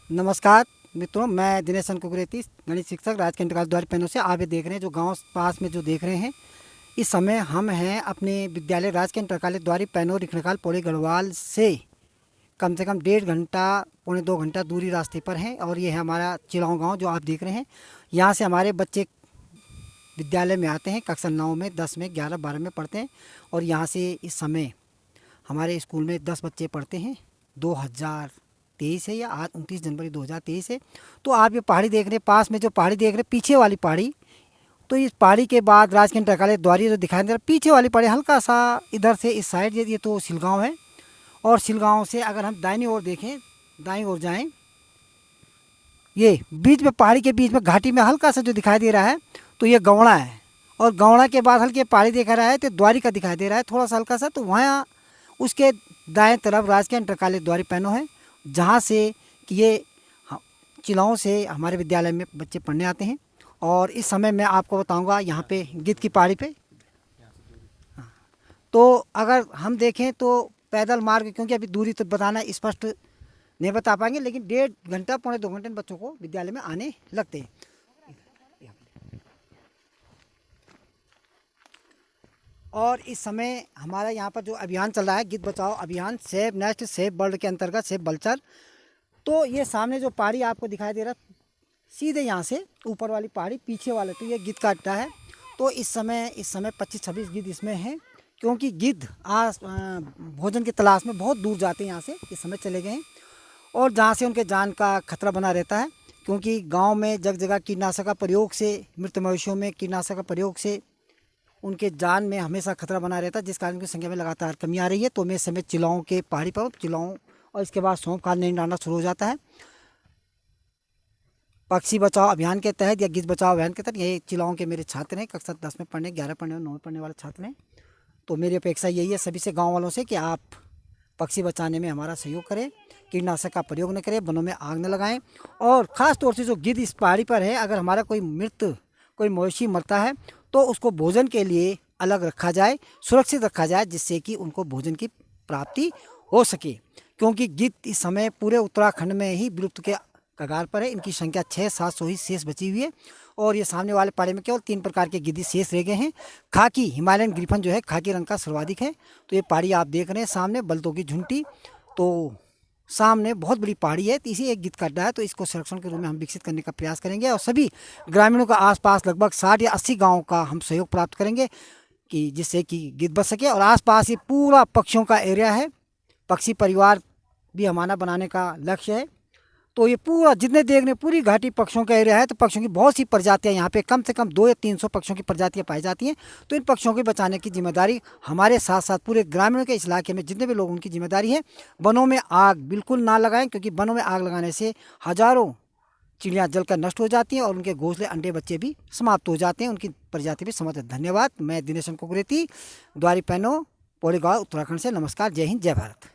नमस्कार मित्रों, मैं दिनेश कुकरेती, गणित शिक्षक, राजकीय इंटर कॉलेज द्वारी पैनों से। आप ये देख रहे हैं जो गांव पास में जो देख रहे हैं, इस समय हम हैं अपने विद्यालय राजकीय इंटर कॉलेज द्वारी पैनों रिखणखाल पौड़ी गढ़वाल से कम से कम 1.5 घंटा पौने 2 घंटा दूरी रास्ते पर हैं। और ये है हमारा चिलाऊँ गाँव जो आप देख रहे हैं। यहाँ से हमारे बच्चे विद्यालय में आते हैं, कक्षा 9 में, 10 में, 11, 12 में पढ़ते हैं। और यहाँ से इस समय हमारे स्कूल में 10 बच्चे पढ़ते हैं। 2023 है या आज 29 जनवरी 2023 है। तो आप ये पहाड़ी देख रहे हैं, पास में जो पहाड़ी देख रहे हैं, पीछे वाली पहाड़ी, तो इस पहाड़ी के बाद राजकीय इंटर कॉलेज द्वारी जो दिखाई दे रहा है, पीछे वाली पहाड़ी हल्का सा इधर से इस साइड, ये तो सिलगांव है। और सिलगांव से अगर हम दाहिनी ओर देखें, दाईं ओर जाएं, ये बीच में पहाड़ी के बीच में घाटी में हल्का सा जो दिखाई दे रहा है, तो ये गौड़ा है। और गौड़ा के बाद हल्के पहाड़ी दिखा रहा है तो द्वारी का दिखाई दे रहा है थोड़ा सा हल्का सा। तो वहाँ उसके दाएं तरफ राजकीय इंटर कॉलेज द्वारी पैनों है, जहाँ से कि ये चिलाओं से हमारे विद्यालय में बच्चे पढ़ने आते हैं। और इस समय मैं आपको बताऊंगा यहाँ पे गिद्ध की पहाड़ी पे। तो अगर हम देखें तो पैदल मार्ग, क्योंकि अभी दूरी तो बताना स्पष्ट नहीं बता पाएंगे, लेकिन 1.5 घंटा पौने 2 घंटे बच्चों को विद्यालय में आने लगते हैं। और इस समय हमारा यहाँ पर जो अभियान चल रहा है, गिद्ध बचाओ अभियान, सेव नेस्ट सेव वर्ल्ड के अंतर्गत, सेव बलचर। तो ये सामने जो पहाड़ी आपको दिखाई दे रहा, सीधे यहाँ से ऊपर वाली पहाड़ी, पीछे वाले तो ये गिद्ध का अड्डा है। तो इस समय 25-26 गिद्ध इसमें हैं, क्योंकि गिद्ध भोजन की तलाश में बहुत दूर जाते हैं, यहाँ से इस समय चले गए हैं। और जहाँ से उनके जान का खतरा बना रहता है, क्योंकि गाँव में जगह जगह कीटनाशक का प्रयोग से, मृत मवेशियों में कीटनाशक का प्रयोग से उनके जान में हमेशा खतरा बना रहता है, जिस कारण की संख्या में लगातार कमी आ रही है। तो मैं इस समय चिलाओं के पहाड़ी पर, चिलाओं और इसके बाद सौंफ खाल नहीं डालना शुरू हो जाता है। पक्षी बचाओ अभियान के तहत या गिद्ध बचाओ अभियान के तहत ये चिलाओं के मेरे छात्र हैं, कक्षा 10 में पढ़ने, 11 पढ़ने और 9 में पढ़ने वाले छात्र हैं। तो मेरी अपेक्षा यही है सभी से, गाँव वालों से, कि आप पक्षी बचाने में हमारा सहयोग करें, कीटनाशक का प्रयोग न करें, वनों में आग न लगाएं। और ख़ास तौर से जो गिद्ध इस पहाड़ी पर है, अगर हमारा कोई मवेशी मरता है तो उसको भोजन के लिए अलग रखा जाए, सुरक्षित रखा जाए, जिससे कि उनको भोजन की प्राप्ति हो सके। क्योंकि गिद्ध इस समय पूरे उत्तराखंड में ही विलुप्त के कगार पर है। इनकी संख्या 600-700 ही शेष बची हुई है। और ये सामने वाले पहाड़ी में केवल 3 प्रकार के गिद्ध शेष रह गए हैं। खाकी हिमालयन ग्रिफन जो है खाकी रंग का सर्वाधिक है। तो ये पहाड़ी आप देख रहे हैं सामने, बलतों की झुंटी, तो सामने बहुत बड़ी पहाड़ी है, तो इसी एक गिद्ध का अड्डा है। तो इसको संरक्षण के रूप में हम विकसित करने का प्रयास करेंगे। और सभी ग्रामीणों का आसपास लगभग 60 या 80 गाँव का हम सहयोग प्राप्त करेंगे, कि जिससे कि गिद्ध बच सके। और आसपास ये पूरा पक्षियों का एरिया है, पक्षी परिवार भी हमारा बनाने का लक्ष्य है। तो ये पूरा जितने देख रहे पूरी घाटी पक्षियों का एरिया है। तो पक्षियों की बहुत सी प्रजातियां यहाँ पे, कम से कम 200 या 300 पक्षियों की प्रजातियां पाई जाती हैं। तो इन पक्षियों को बचाने की जिम्मेदारी हमारे साथ साथ पूरे ग्रामीणों के इस इलाके में जितने भी लोग, उनकी जिम्मेदारी है। वनों में आग बिल्कुल ना लगाएं, क्योंकि वनों में आग लगाने से हज़ारों चिड़ियाँ जलकर नष्ट हो जाती हैं और उनके घोंसले, अंडे, बच्चे भी समाप्त हो जाते हैं, उनकी प्रजाति भी समाप्त। धन्यवाद। मैं दिनेश कुकरेती, द्वारी पैनों, पौड़ी गाँव, उत्तराखंड से। नमस्कार, जय हिंद, जय भारत।